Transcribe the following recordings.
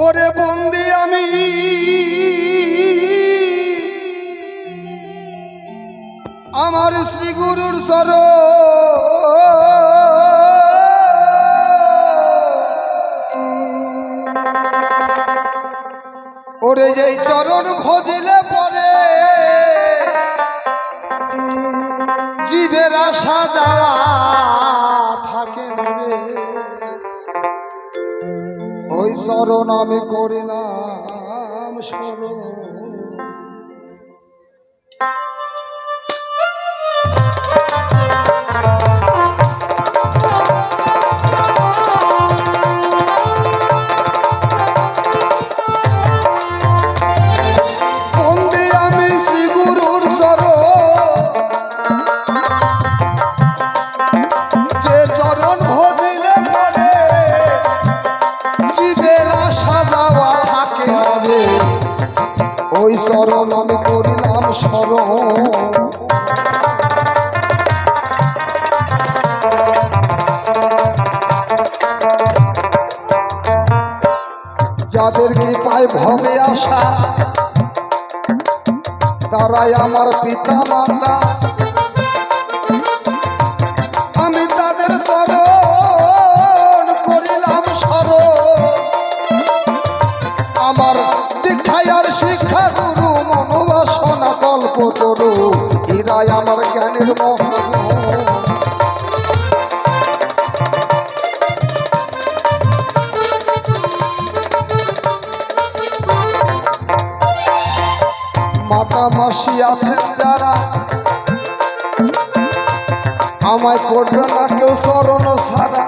ওরে বন্দি আমি আমার শ্রী গুরুর চরণ ওরে যেই চরণ ভজিলে পরে জীবের আশা যাওয়া থাকে রে ওই চরণ আমি করিলাম স্মরণ। ওই চরণ আমি করিলাম স্মরণ। যাদের কি পায় ভবে আশা তারাই আমার পিতা মাতা, আমি তাদের চরণ করিলাম স্মরণ। আমার দীক্ষায় আর শিক্ষা গুরু মনোবাসনা কল্প তরু এরাই আমার জ্ঞানের মহাজন। মাতা মাসি আছেন যারা আমায় করবে না কেউ চরণ ছাড়া,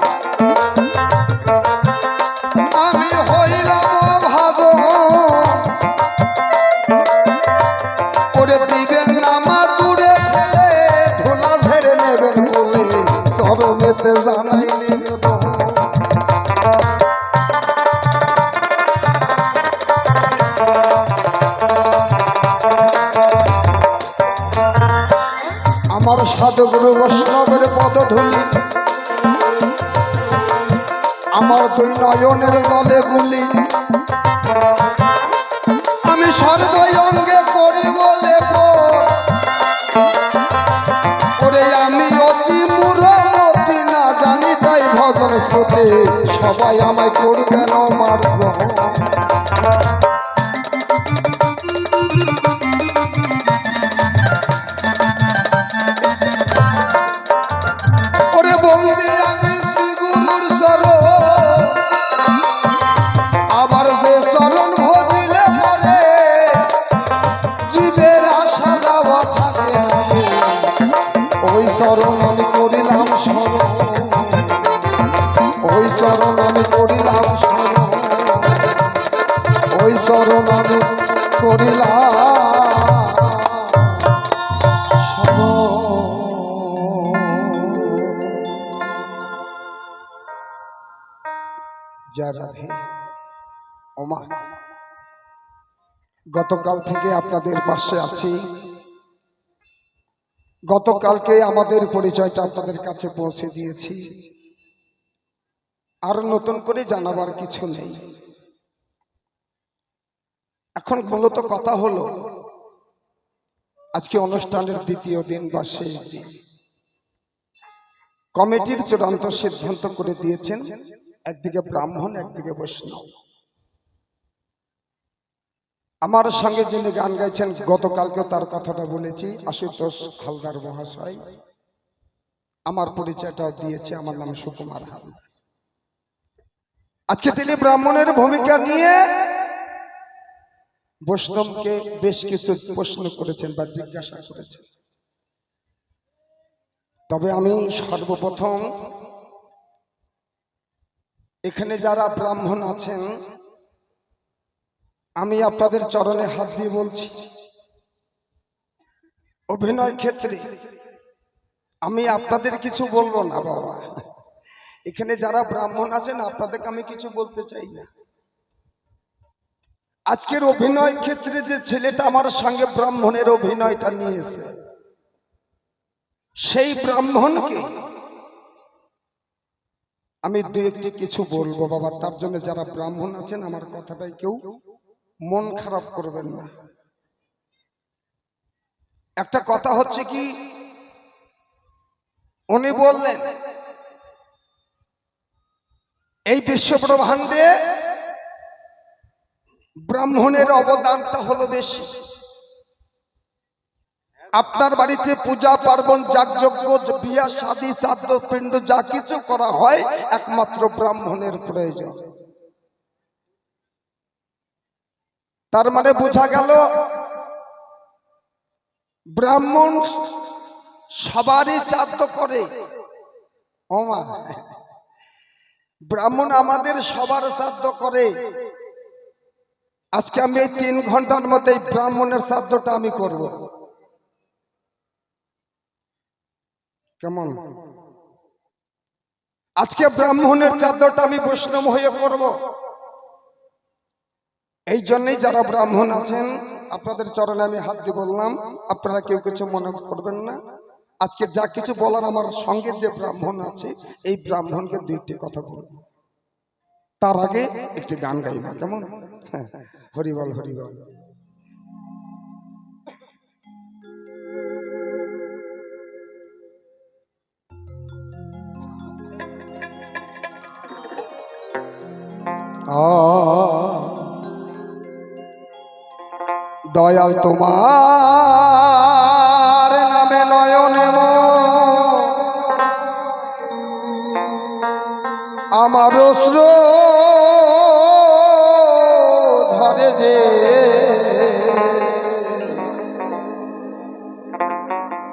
আমি হইলাম ভাগো ওরে দিবেন নামা দূরে ফেলে ধুলা ঝেড়ে নেবেন বলে চরণেতে জানাই নিবেদন। আমার সাধুগুরু বৈষ্ণবের পদধূলি আমার দুই নয়নের জলে গুলি, আমি সর্বই অঙ্গে করি বলে ওরে আমি অতি মূঢ়মতি না জানি তাই ভজন শ্রুতে সবাই আমায় করবেন মার্জন। ওই চরণ আমি করিলাম স্মরণ, ওই চরণ আমি করিলাম স্মরণ, ওই চরণ আমি করিলাম স্মরণ। জয় রাধে। ওমা গতকাল থেকে আপনাদের পাশে আছি। গতকালকে আমাদের পরিচয়টা আপনাদের কাছে পৌঁছে দিয়েছি, আর নতুন করে জানাবার কিছু নেই। এখন মূলত কথা হলো আজকে অনুষ্ঠানের দ্বিতীয় দিন বা শেষ দিন। কমিটির চূড়ান্ত সিদ্ধান্ত করে দিয়েছেন একদিকে ব্রাহ্মণ একদিকে বৈষ্ণব। আমার সঙ্গে যিনি গান গাইছেন গতকালকেও তার কথাটা বলেছি, আশুতোষ হালদার মহাশয়। আমার পরিচয়টাও দিয়েছে, আমার নাম সুকুমার হালদার। আজকে তিনি ব্রাহ্মণের ভূমিকা নিয়ে বৈষ্ণবকে বেশ কিছু প্রশ্ন করেছেন বা জিজ্ঞাসা করেছেন। তবে আমি সর্বপ্রথম এখানে যারা ব্রাহ্মণ আছেন আমি আপনাদের চরণে হাত দিয়ে বলছি, অভিনয় ক্ষেত্রে আমি আপনাদের কিছু বলবো না বাবা। এখানে যারা ব্রাহ্মণ আছেন আপনাদেরকে আমি কিছু বলতে চাই না। আজকের অভিনয় ক্ষেত্রে যে ছেলেটা আমার সঙ্গে ব্রাহ্মণের অভিনয়টা নিয়েছে, সেই ব্রাহ্মণকে আমি দু একটি কিছু বলবো বাবা, তার জন্য যারা ব্রাহ্মণ আছেন আমার কথাটাই কেউ মন খারাপ করবেন না। একটা কথা হচ্ছে কি, উনি বললেন এই বিশ্ব ব্রহ্মাণ্ডে ব্রাহ্মণের অবদানটা হলো বেশি। আপনার বাড়িতে পূজা পার্বণ যাগযজ্ঞ বিয়া শাদী শ্রাদ্ধ পিণ্ড যা কিছু করা হয় একমাত্র ব্রাহ্মণের প্রয়োজন। তার মানে বোঝা গেল ব্রাহ্মণ সবারই শ্রাদ্ধ করে। ওমা, ব্রাহ্মণ আমাদের সবার শ্রাদ্ধ করে। আজকে আমি এই 3 ঘন্টার মধ্যে ব্রাহ্মণের শ্রাদ্ধটা আমি করব। কেমন? আজকে ব্রাহ্মণের শ্রাদ্ধটা আমি বৈষ্ণব হয়ে করব। এই জন্যই যারা ব্রাহ্মণ আছেন আপনাদের চরণে আমি হাত দিয়ে বললাম, আপনারা কেউ কিছু মনে করবেন না। আজকে যা কিছু বলার আমার সঙ্গে যে ব্রাহ্মণ আছে এই ব্রাহ্মণকে 2টি কথা বলবো। তার আগে একটি গান গাইব, কেমন? হ্যাঁ, হরিবল হরিবল। দয়াল তোমার নামে নয়নে আমার অশ্রু ধরে যে,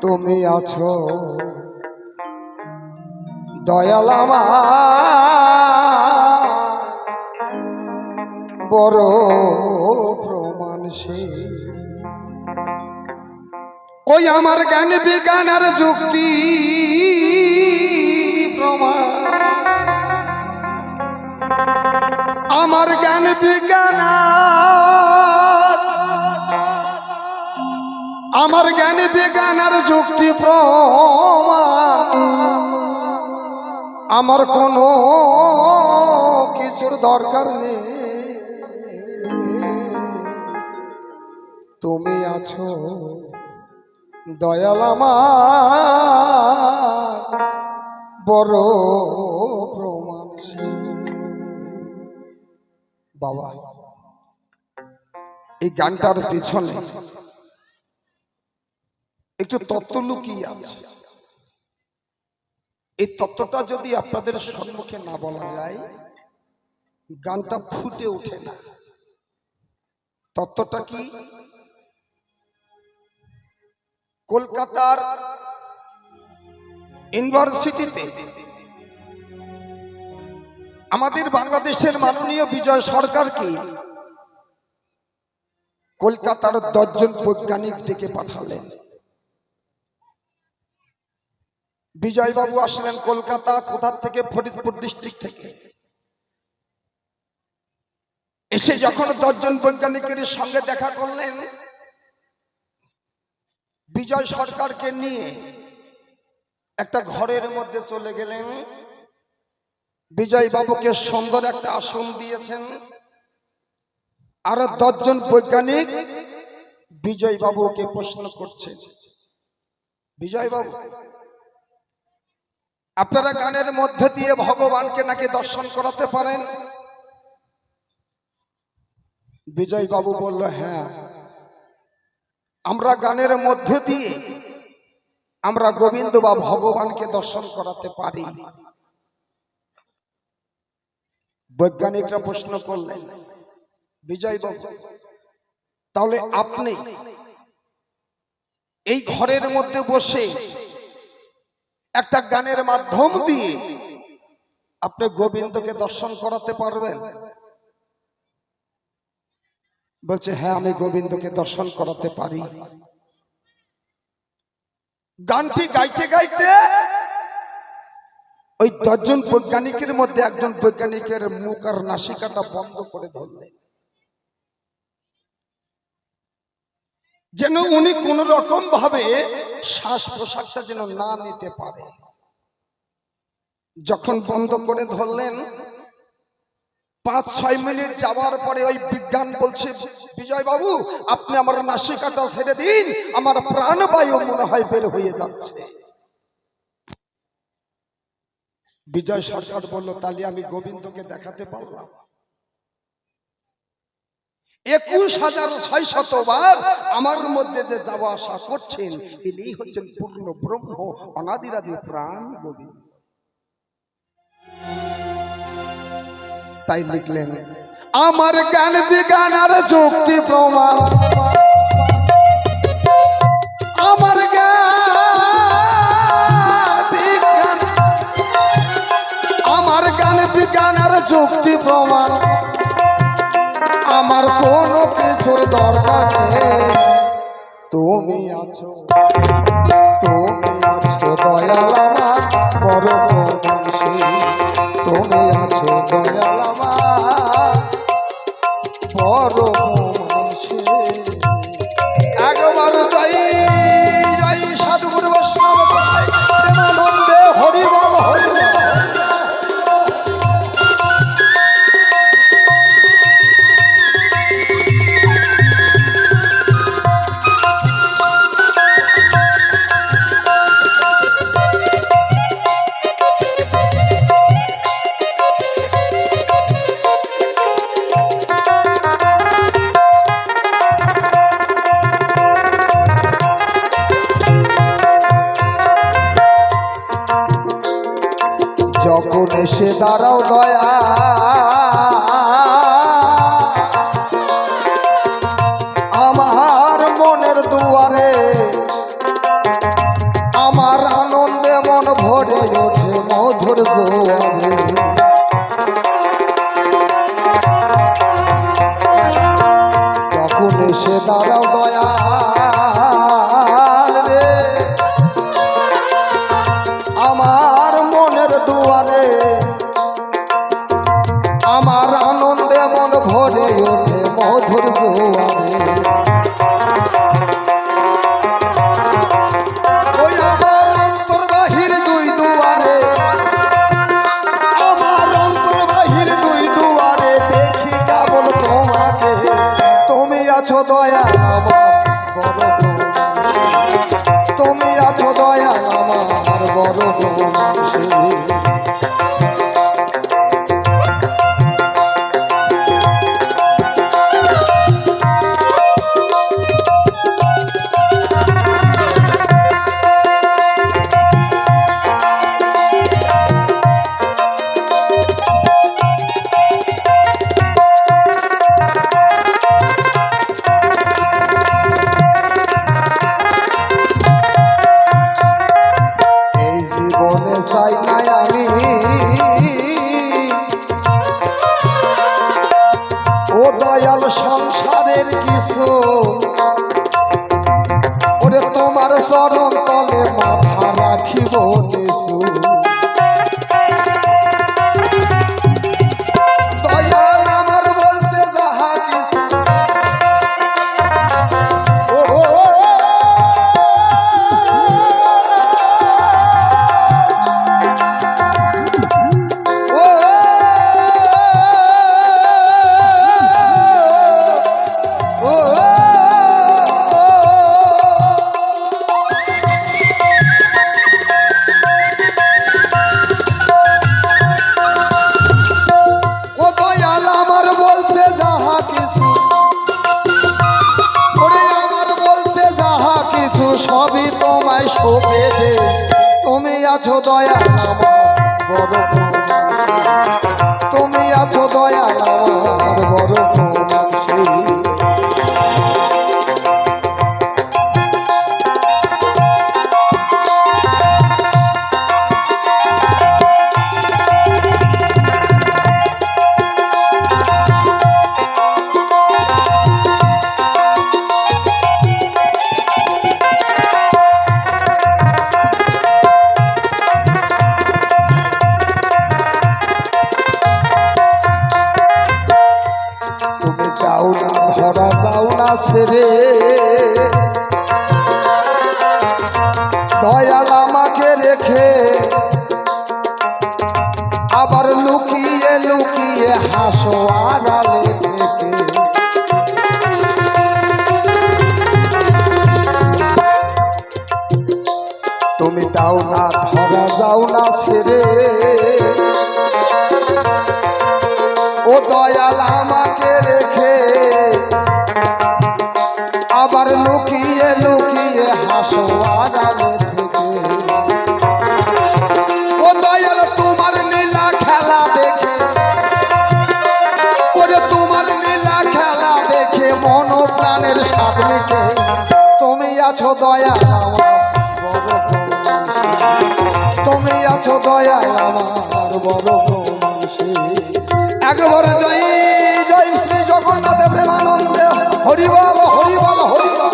তুমি আছো দয়াল আমার বড় প্রমাণ সে। ওই আমার জ্ঞান বিজ্ঞানের যুক্তি প্রমাণ, আমার জ্ঞান বিজ্ঞান, আমার জ্ঞান বিজ্ঞানের যুক্তি প্রমাণ, আমার কোনো কিছুর দরকার নেই। তুমি আছো দয়াল আমার বড় প্রমাণ। বাবা, এই গানটার পিছনে একটু তত্ত্ব লুকিয়ে আছে। এই তত্ত্বটা যদি আপনাদের সম্মুখে না বলা যায় গানটা ফুটে ওঠে না। তত্ত্বটা কি? কলকাতার ইউনিভার্সিটিতে আমাদের বাংলাদেশের মাননীয় বিজয় সরকারকে কলকাতার 10 জন বৈজ্ঞানিক ডেকে পাঠালেন। বিজয় বাবু আসলেন কলকাতা, কোথা থেকে? ফরিদপুর ডিস্ট্রিক্ট থেকে। এসে যখন 10 জন বৈজ্ঞানিকের সঙ্গে দেখা করলেন, বিজয় সরকারকে নিয়ে একটা ঘরের মধ্যে চলে গেলেন। বিজয় বাবুকে সুন্দর একটা আসন দিয়েছেন। আর 10 জন বৈজ্ঞানিক বিজয় বাবুকে প্রশ্ন করছে, বিজয় বাবু আপনারা গানের মধ্যে দিয়ে ভগবানকে নাকি দর্শন করাতে পারেন? বিজয় বাবু বলল, হ্যাঁ, আমরা গানের মধ্যে দিয়ে আমরা গোবিন্দ বা ভগবানকে দর্শন করাতে পারি। বৈজ্ঞানিকরা প্রশ্ন করলেন, বিজয় বাবু তাহলে আপনি এই ঘরের মধ্যে বসে একটা গানের মাধ্যম দিয়ে আপনি গোবিন্দকে দর্শন করাতে পারবেন? বলছে, হ্যাঁ, আমি গোবিন্দকে দর্শন করাতে পারি। গানটি গাইতে গাইতে ওই 10 জন বৈজ্ঞানিকের মধ্যে একজন বৈজ্ঞানিকের মুখ আর নাসিকাটা বন্ধ করে ধরলেন, যেন উনি কোন রকম ভাবে শ্বাস প্রশ্বাসটা যেন না নিতে পারে। যখন বন্ধ করে ধরলেন 5-6 মিনিট যাওয়ার পরে ওই বিজ্ঞান বলছে, বিজয় বাবু আপনি আমার নাসিকাটা ছেড়ে দিন, আমার প্রাণবায়ু মনে হয় বের হয়ে যাচ্ছে। বিজয় সরকার বলল, তাহলে আমি গোবিন্দকে দেখাতে পারলাম। 21,600 বার আমার মধ্যে যে যাওয়া আসা করছেন, ইনি হচ্ছেন পূর্ণ ব্রহ্ম অনাদিরাদি প্রাণ গোবিন্দ। তাই লিখলেন, আমার জ্ঞান বিজ্ঞান আর যুক্তি প্রমাণ, আমার জ্ঞান বিজ্ঞান আর যুক্তি প্রমাণ, আমার কোনো কিছুর দরকার নেই। তুমি আছো দয়াল আমার বড় বংশী, তুমি আছো দয়াল আমার বড় বংশী। একবার জয় জয় সাধুগুরু বৈষ্ণব প্রেমানন্দে হরিবল হরিবল। যখন এসে দাঁড়াও দয়া আমার মনের দুয়ারে, আমার আনন্দে মন ভরে ওঠে মধুর জোয়ারে। যখন এসে দাঁড়াও দয়া রে আমার মনের দুয়ারে, আমার আনন্দে মন ভরে ওঠে মধুর জোয়ারে। ওই আমার অন্তর বাহির দুই দুয়ারে, আমার অন্তর বাহির দুই দুয়ারে দেখি কেবল তোমাকে, তুমি আছো দয়াল আমার বড় বংশী, তুমি আছো দয়াল আমার বড় বংশী। চাই নাই আমি ও দয়াল সংসারের কিছু, ওরে তোমার চরণ তলে মাথা রাখিব নিশু। দয়াল আমার বলতে যাহা কিছু, সবই তোমায় শোভে দে, তুমি আছো দয়াল আমার বড় বংশী, তুমি আছো দয়াল আমার বড় বংশী। ধরা যাও না ছেড়ে দয়াল আমাকে রেখে, প্রাণের স্বাদ মিটে তুমি আছো দয়া আমার বড় প্রমাণ। তুমি আছো দয়া আমার বড় প্রমাণ। একবার জয় জয় শ্রী জগন্নাথ প্রেমানন্দে হরিবল হরিবল হরিবল।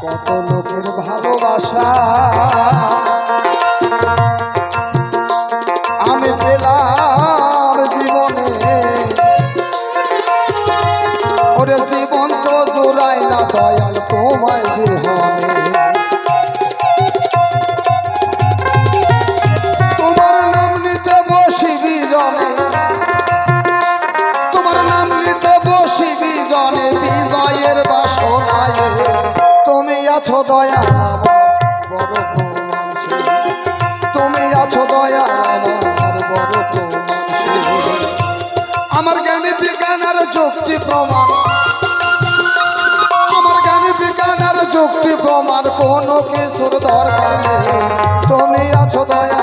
কত লোকের ভালোবাসা আমি পেলাম জীবনে, ওরে জীবন তো জোড়াই না দয়াল তোমায় বিহনে। তোমার নাম নিতে বসি বিজনে, তোমার নাম নিতে বসি বিজনে, বিজয়ের বাসনায় তুমি আছো দয়া আমার বড় প্রমাণ। তুমি আছো দয়া আমার বড় প্রমাণ। আমার জ্ঞানী বিজ্ঞানের যুক্তি প্রমাণ, আমার জ্ঞানী বিজ্ঞানের যুক্তি প্রমাণ কোনো কিছুর দরকার নেই। তুমি আছো দয়া